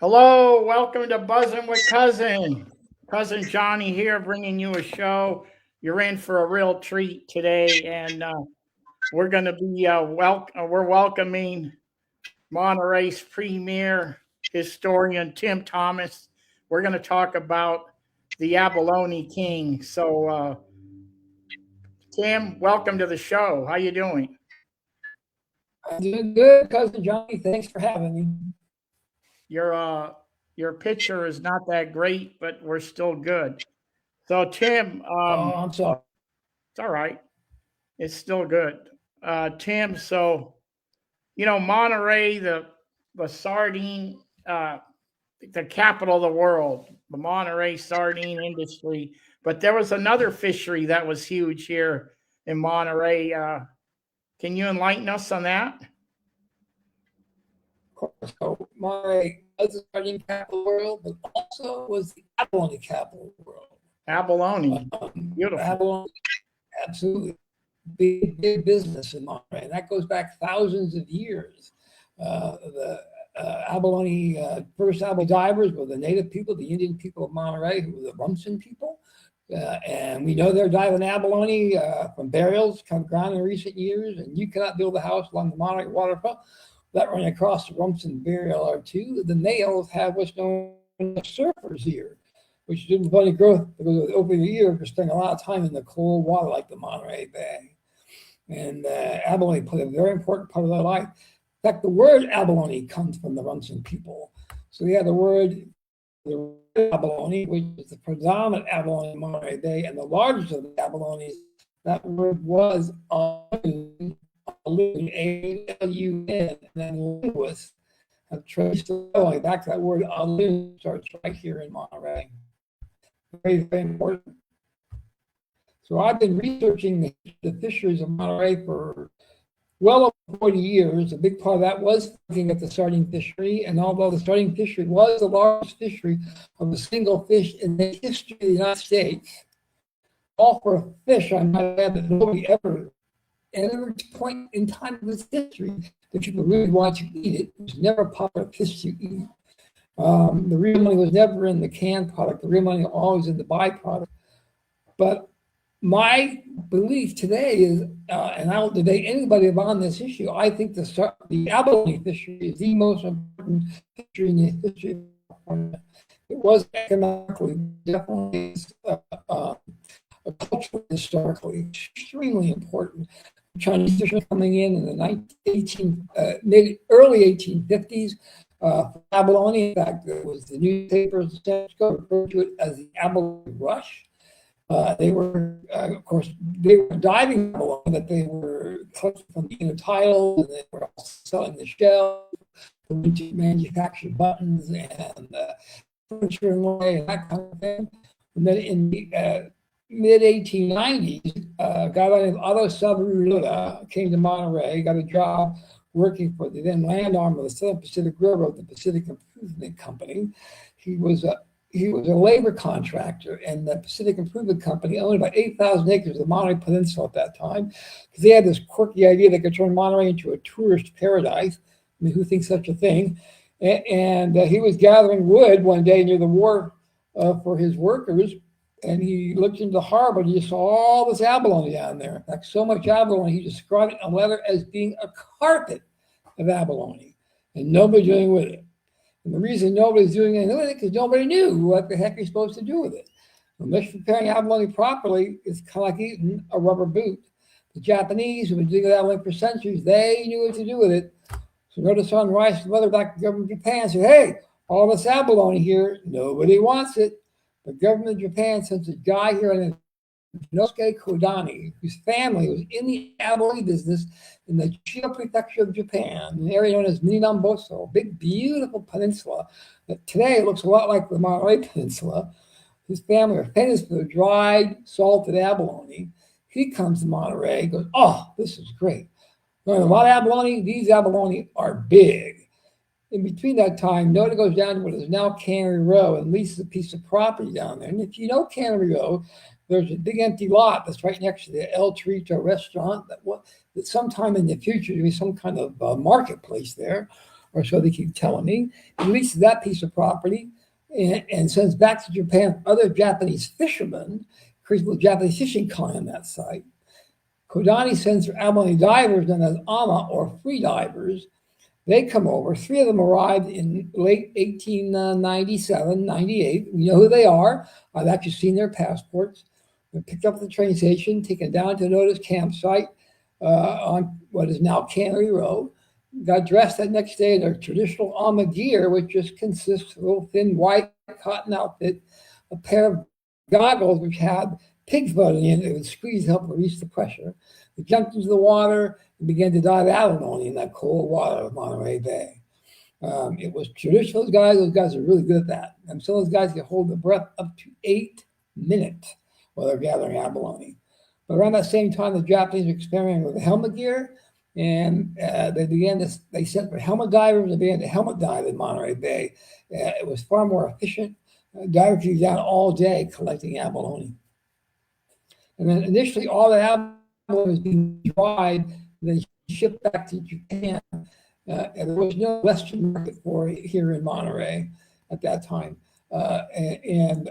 Hello, welcome to Buzzing with Cousin Johnny here, bringing you a show. You're in for a real treat today, and we're going to be we're welcoming Monterey's premier historian Tim Thomas. We're going to talk about the Abalone King. Tim, welcome to the show. How you doing? I'm doing good, Cousin Johnny. Thanks for having me. Your picture is not that great, but we're still good. So Tim, Oh, I'm sorry. it's all right. It's still good. Tim, so Monterey, the sardine, the capital of the world, the Monterey sardine industry. But there was another fishery that was huge here in Monterey. Can you enlighten us on that? So Monterey was the starting capital of the world, but also was the abalone capital of the world. Abalone, beautiful. Abalone, absolutely big business in Monterey. And that goes back thousands of years. The abalone, first abalone divers were the native people, the Indian people of Monterey, who were the Rumsen people. And we know they're diving abalone from burials come ground in recent years. And you cannot build a house along the Monterey waterfront that running across the Rumsen burial are two. The males have what's known as surfers here, which didn't funny growth because over the year we're spending a lot of time in the cold water like the Monterey Bay. And abalone played a very important part of their life. In fact, the word abalone comes from the Rumsen people. So we have the word abalone, which is the predominant abalone in Monterey Bay, and the largest of the abalones, that word was alun, A-L-U-N, and then linguists have traced it back to that word alun, starts right here in Monterey. Very, very important. So I've been researching the fisheries of Monterey for well over 40 years. A big part of that was looking at the sardine fishery. And although the sardine fishery was the largest fishery of a single fish in the history of the United States, all for a fish, I might add, that nobody ever, at every point in time of its history, that people really want to eat it. It was never a popular fish to eat. The real money was never in the canned product. The real money was always in the byproduct. But my belief today is, and I will debate anybody on this issue, I think the abalone fishery is the most important fishery in the history of California. It was economically, definitely, culturally, historically, extremely important. Chinese fishermen coming in the early 1850s. Abalone, in fact, it was the newspapers in San Francisco referred to it as the abalone rush. They were, of course, they were diving abalone that they were collecting from the inner tiles, and they were also selling the shells to manufacture buttons and furniture and that kind of thing. And then in the mid-1890s, a guy by the name of Otto Sabaruda came to Monterey, got a job working for the then land arm of the Southern Pacific Railroad, the Pacific Improvement Company. He was a labor contractor, and the Pacific Improvement Company owned about 8,000 acres of the Monterey Peninsula at that time, because they had this quirky idea they could turn Monterey into a tourist paradise. I mean, who thinks such a thing? And he was gathering wood one day near the wharf for his workers, and he looked into the harbor and he saw all this abalone down there. In fact, so much abalone, he described it in a letter as being a carpet of abalone, and nobody doing with it. And the reason nobody's doing anything with it is because nobody knew what the heck you're supposed to do with it. Unless you're preparing abalone properly, it's kind of like eating a rubber boot. The Japanese, who've been doing abalone for centuries, they knew what to do with it. So notice on Rice, the weather back to the government of Japan said, hey, all this abalone here, nobody wants it. The government of Japan sends a guy here named Nosuke Kodani, whose family was in the abalone business in the Chiba prefecture of Japan, an area known as Minamboso, a big, beautiful peninsula that today looks a lot like the Monterey Peninsula. His family are famous for the dried, salted abalone. He comes to Monterey, goes, oh, this is great. Learn a lot of abalone. These abalone are big. In between that time, Noda goes down to what is now Cannery Row and leases a piece of property down there. And if you know Cannery Row, there's a big empty lot that's right next to the El Torito restaurant that sometime in the future there'll be some kind of marketplace there. or so they keep telling me. He leases that piece of property and sends back to Japan other Japanese fishermen, creates a Japanese fishing colony on that site. Kodani sends for abalone divers known as ama, or free divers. They come over. 3 of them arrived in late 1897, 98. We know who they are. I've actually seen their passports. They're picked up at the train station, taken down to Noda's campsite on what is now Cannery Road. Got dressed that next day in their traditional ama gear, which just consists of a little thin white cotton outfit, a pair of goggles which had pig's blood in it. It would squeeze to help release the pressure. They jumped into the water and began to dive abalone in that cold water of Monterey Bay. It was traditional. Those guys are really good at that. And some of those guys can hold their breath up to 8 minutes while they're gathering abalone. But around that same time, the Japanese were experimenting with the helmet gear, and they sent for helmet divers and began to helmet dive in Monterey Bay. It was far more efficient. Divers could be down all day collecting abalone. And then initially, all the abalone was being dried and then shipped back to Japan. And there was no Western market for it here in Monterey at that time. And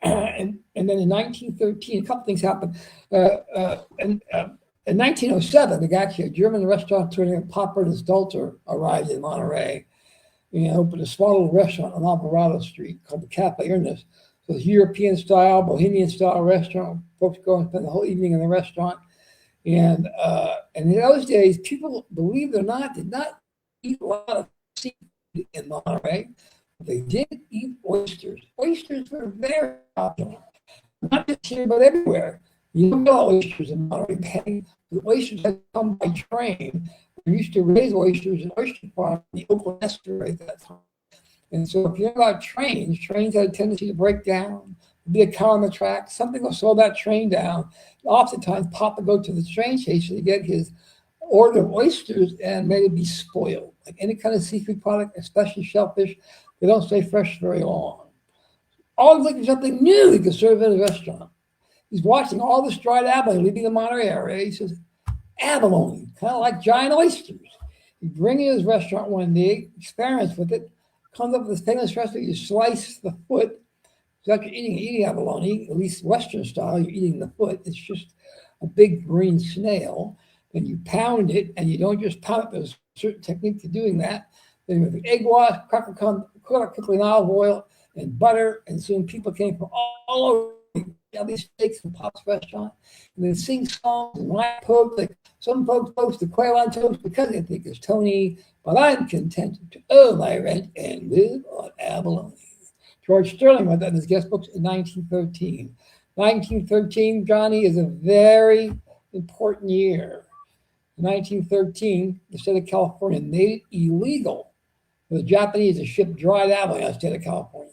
then in 1913, a couple things happened. In 1907, actually, a German restaurateur named Chef Ernest arrived in Monterey and opened a small little restaurant on Alvarado Street called the Cafe Ernest. So it's European-style, Bohemian-style restaurant. Folks go and spend the whole evening in the restaurant. And in those days, people, believe it or not, did not eat a lot of seafood in Monterey. They did eat oysters. Oysters were very popular, not just here, but everywhere. You don't get oysters in Monterey Bay. The oysters had come by train. We used to raise oysters in oyster farm in the Oakland estuary at that time. And so if you know about trains had a tendency to break down, be a car on the track, something will slow that train down. Oftentimes, Papa would go to the train station to get his order of oysters and may be spoiled. Like any kind of seafood product, especially shellfish, they don't stay fresh very long. Always looking for something new he could serve in a restaurant. He's watching all this dried abalone leaving the Monterey area. He says, abalone, kind of like giant oysters. He brings it to his restaurant one day, experiments with it, comes up with this famous recipe. You slice the foot. So after eating abalone, at least Western style, you're eating the foot. It's just a big green snail. Then you pound it, and you don't just pound it. There's a certain technique to doing that. Then with the egg wash, cracker quickly in olive oil and butter, and soon people came from all over. All these steaks from Pop's restaurant, and they sing songs and line poke. Like some folks post the quail on toast because they think it's Tony, but I'm content to owe my rent and live on abalone. George Sterling wrote that in his guest books in 1913. 1913, Johnny, is a very important year. In 1913, the state of California made it illegal for the Japanese to ship dried abalone out of the state of California.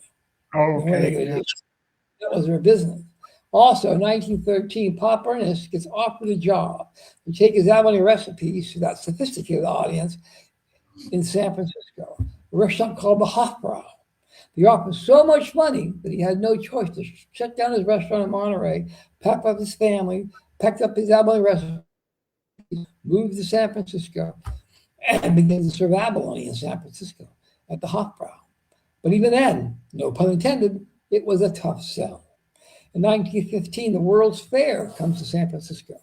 Okay. That was their business. Also, in 1913, Chef Ernest gets offered a job to take his abalone recipes to that sophisticated audience in San Francisco, a restaurant called the Hofbrau. They offered so much money that he had no choice to shut down his restaurant in Monterey, pack up his family, packed up his abalone recipes, moved to San Francisco, and began to serve abalone in San Francisco at the Hofbrau. But even then, no pun intended, it was a tough sell. In 1915, the World's Fair comes to San Francisco,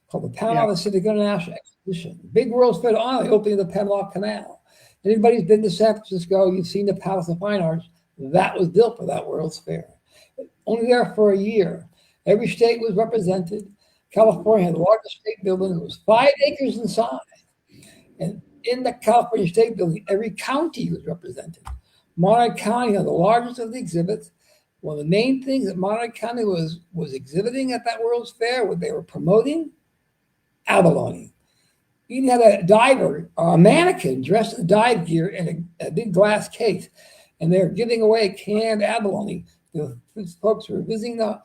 called the Panama Pacific International Exposition. Big World's Fair to honor the opening of the Panama Canal. Anybody who's been to San Francisco, you've seen the Palace of Fine Arts. That was built for that World's Fair. Only there for a year. Every state was represented. California had the largest state building. It was 5 acres in size. And in the California State Building, every county was represented. Monterey County had the largest of the exhibits. One of the main things that Monterey County was exhibiting at that World's Fair, what they were promoting, abalone. You even had a diver or a mannequin dressed in dive gear in a big glass case, and they're giving away canned abalone. The folks were visiting the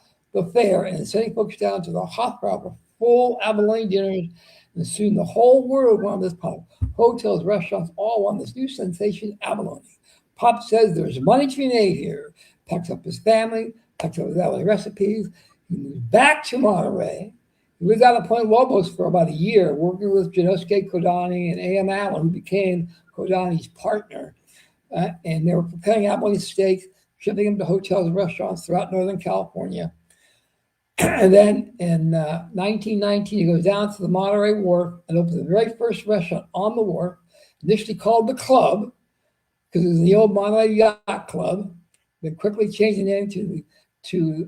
fair and sending folks down to the Hofbrau for full abalone dinners, and soon the whole world wanted this product. Hotels, restaurants, all want this new sensation, abalone. Pop says there's money to be made here. Packs up his family, packs up his abalone recipes. He moves back to Monterey. He lived out of Point Lobos for about a year, working with Janosuke Kodani and A.M. Allen, who became Kodani's partner. And they were preparing abalone steak, shipping them to hotels and restaurants throughout Northern California. And then in 1919, he goes down to the Monterey Wharf and opens the very first restaurant on the wharf, initially called the Club, because it was the old Monterey Yacht Club, then quickly changed the name to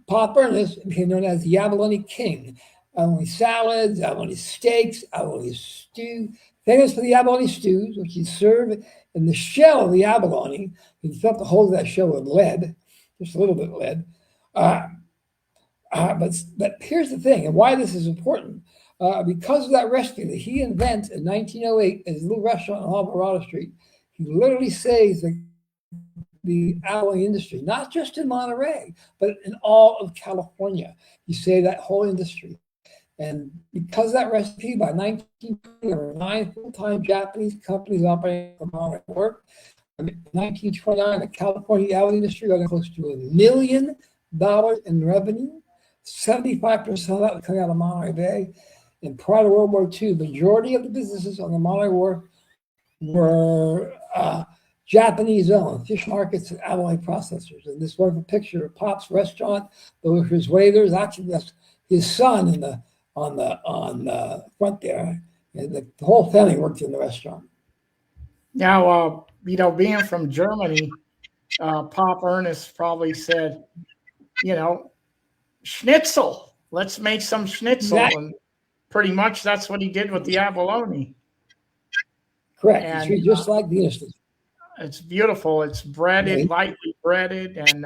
Pop Ernest and became known as the Abalone King. Abalone salads, abalone steaks, abalone stew, famous for the abalone stews, which he served in the shell of the abalone. He filled the hole of that shell with lead, just a little bit of lead. But here's the thing, and why this is important. Because of that recipe that he invents in 1908 at his little restaurant on Alvarado Street, he literally saves the abalone industry, not just in Monterey, but in all of California. He saved that whole industry. And because of that recipe, by 1920, there were 9 full-time Japanese companies operating from Monterey Wharf. In 1929, the California abalone industry got close to $1 million in revenue. 75% of that was coming out of Monterey Bay. And prior to World War II, the majority of the businesses on the Monterey Wharf were Japanese-owned fish markets and abalone processors. And this wonderful picture of Pop's restaurant, those were his waiters. Actually, that's his son on the front there. And the whole family worked in the restaurant. Now, being from Germany, Pop Ernest probably said, schnitzel. Let's make some schnitzel. Exactly. And pretty much that's what he did with the abalone. Correct. And, it's just like the instant. It's beautiful. It's breaded, lightly breaded, and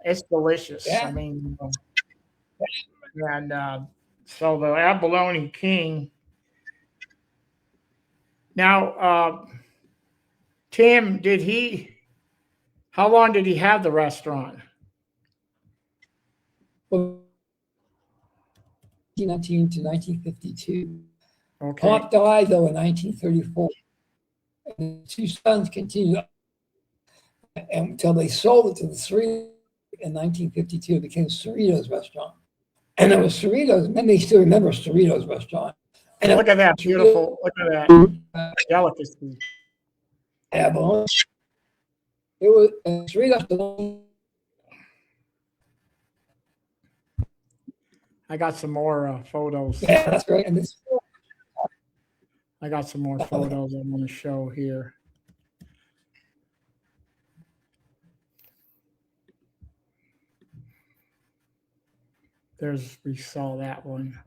it's delicious. Yeah. I mean, and so the Abalone King. Now, Tim, how long did he have the restaurant? Well, 1919 to 1952. Okay. Pop died, though, in 1934. And the 2 sons continued until they sold it to the Cerritos in 1952. It became Cerritos Restaurant. And it was Cerritos, and they still remember Cerritos Restaurant. And look at that beautiful, look at that delicacy. Abalone. It was Cerritos. I got some more photos. Yeah, that's great. And I got some more photos I'm going to show here. We saw that one.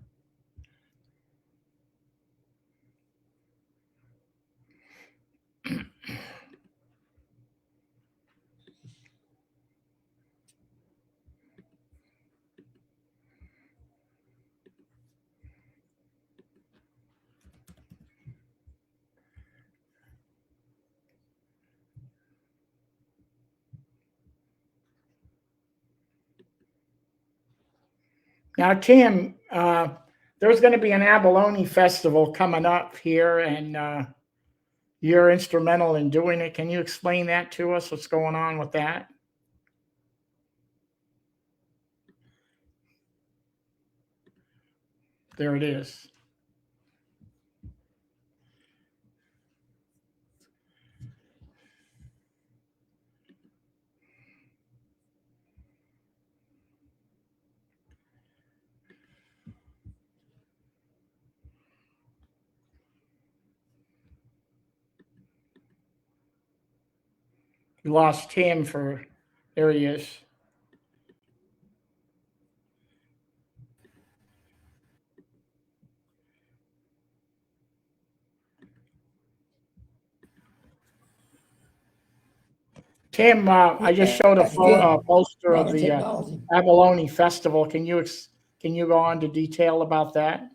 Now, Tim, there's going to be an abalone festival coming up here, and you're instrumental in doing it. Can you explain that to us? What's going on with that? There it is. We lost Tim there he is. Tim, I just showed a poster of the Abalone Festival. Can you go on to detail about that?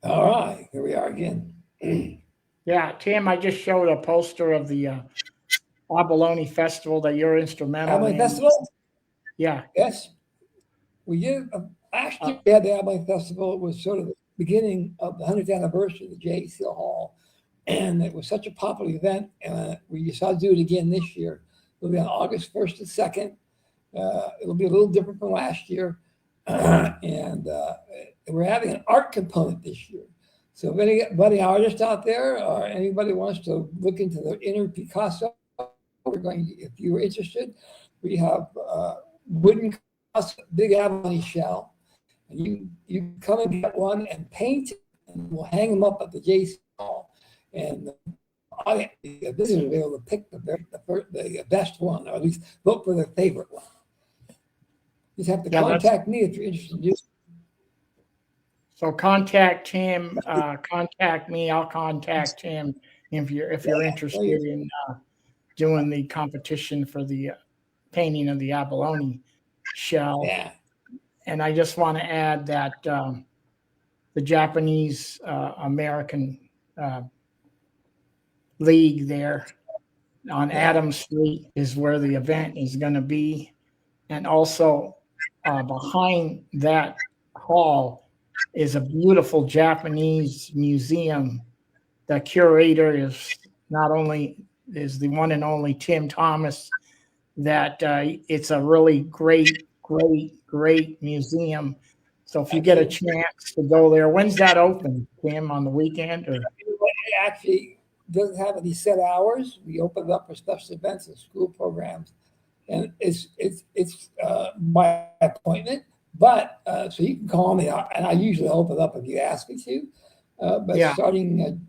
All right, here we are again. Yeah, Tim, I just showed a poster of the Abalone Festival that you're instrumental in. Abalone Festival? Yeah. Yes. We did. Last year we had the Abalone Festival. It was sort of beginning of the 100th anniversary of the JC Hall. And it was such a popular event. We decided to do it again this year. It'll be on August 1st and 2nd. It'll be a little different from last year. And we're having an art component this year. So if anybody artist out there or anybody wants to look into the inner Picasso, if you were interested, we have wooden Picasso, big abalone shell. And you come and get one and paint it, and we'll hang them up at the JC Hall. And the visitors will be able to pick the best one, or at least vote for their favorite one. You just have to contact me if you're interested in doing it. So contact him, contact me. I'll contact him if you're interested in doing the competition for the painting of the abalone shell. Yeah. And I just want to add that the Japanese American League there on Adams Street is where the event is going to be. And also behind that hall is a beautiful Japanese museum. The curator is the one and only Tim Thomas. That it's a really great museum. So if you get a chance to go there, when's that open, Tim? On the weekend or? It actually doesn't have any set hours. We open it up for special events and school programs, and it's by appointment. But so you can call me, and I usually open it up if you ask me to. But starting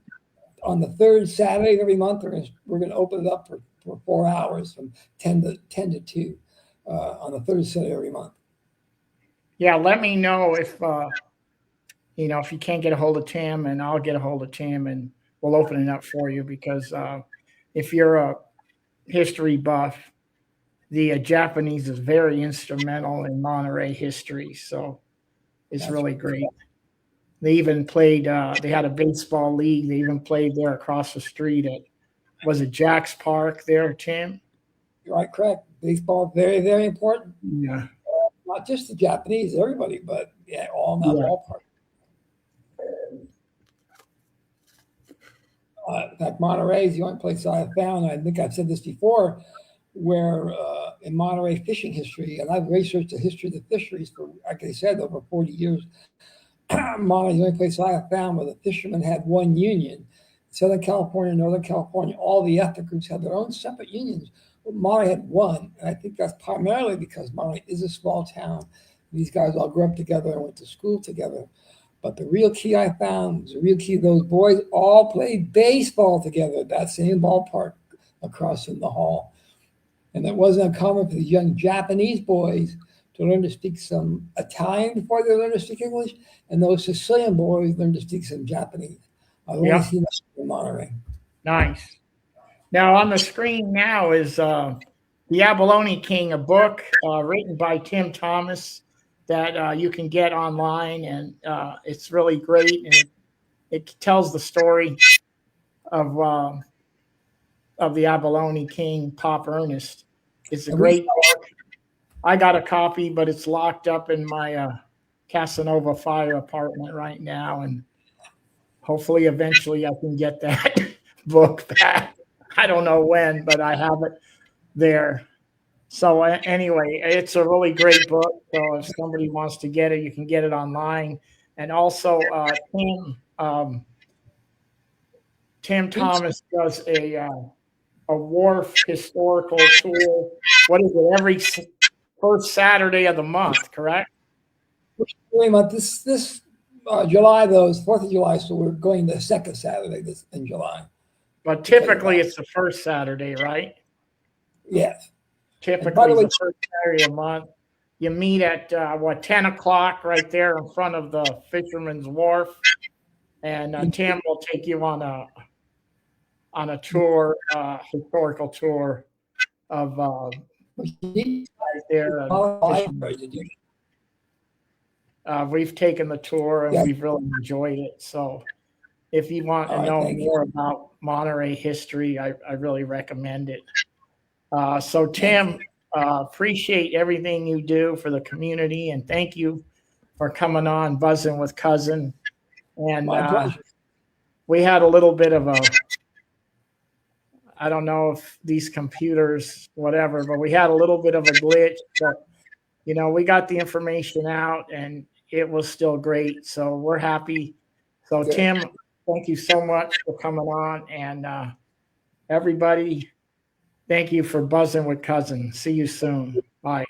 on the third Saturday of every month, we're going to open it up for 4 hours from 10 to 2 on the third Saturday every month. Yeah, let me know if if you can't get a hold of Tim, and I'll get a hold of Tim, and we'll open it up for you, because if you're a history buff, the Japanese is very instrumental in Monterey history, so it's really great. They even played, they had a baseball league. They even played there across the street at, was it Jack's Park there, Tim? You're right, correct. Baseball, very, very important. Yeah. Not just the Japanese, everybody, but all in that ballpark. In fact, Monterey is the only place I have found, I think I've said this before, where in Monterey fishing history, and I've researched the history of the fisheries for, like I said, over 40 years. Monterey is the only place I have found where the fishermen had one union. Southern California, Northern California, all the ethnic groups had their own separate unions. But Monterey had one, and I think that's primarily because Monterey is a small town. These guys all grew up together and went to school together. But the real key I found was those boys all played baseball together at that same ballpark across in the hall. And it wasn't uncommon for the young Japanese boys to learn to speak some Italian before they learned to speak English, and those Sicilian boys learned to speak some Japanese. I've only seen that in Monterey. Nice. Now on the screen now is The Abalone King, a book written by Tim Thomas that you can get online, and it's really great. And it tells the story of the Abalone King, Chef Ernest. It's a great book. I got a copy, but it's locked up in my Casanova Fire apartment right now, and hopefully eventually I can get that book back. I don't know when, but I have it there. So anyway, it's a really great book. So if somebody wants to get it, you can get it online. And also Tim Thomas does a wharf historical tour. What is it? Every first Saturday of the month, correct? This July, though, is 4th of July, so we're going the second Saturday in July. But typically it's the first Saturday, right? Yes. Typically it's the first Saturday of the month. You meet at 10 o'clock right there in front of the Fisherman's Wharf, and Tim will take you on a tour, historical tour of right there. We've taken the tour and we've really enjoyed it. So if you want to know more about Monterey history, I really recommend it. So Tim, appreciate everything you do for the community, and thank you for coming on Buzzing with Cousin. And My pleasure. we had a little bit of I don't know if these computers, whatever, but we had a little bit of a glitch. But, we got the information out and it was still great. So we're happy. So, Good. Tim, thank you so much for coming on. And everybody, thank you for buzzing with Cousin. See you soon. Bye.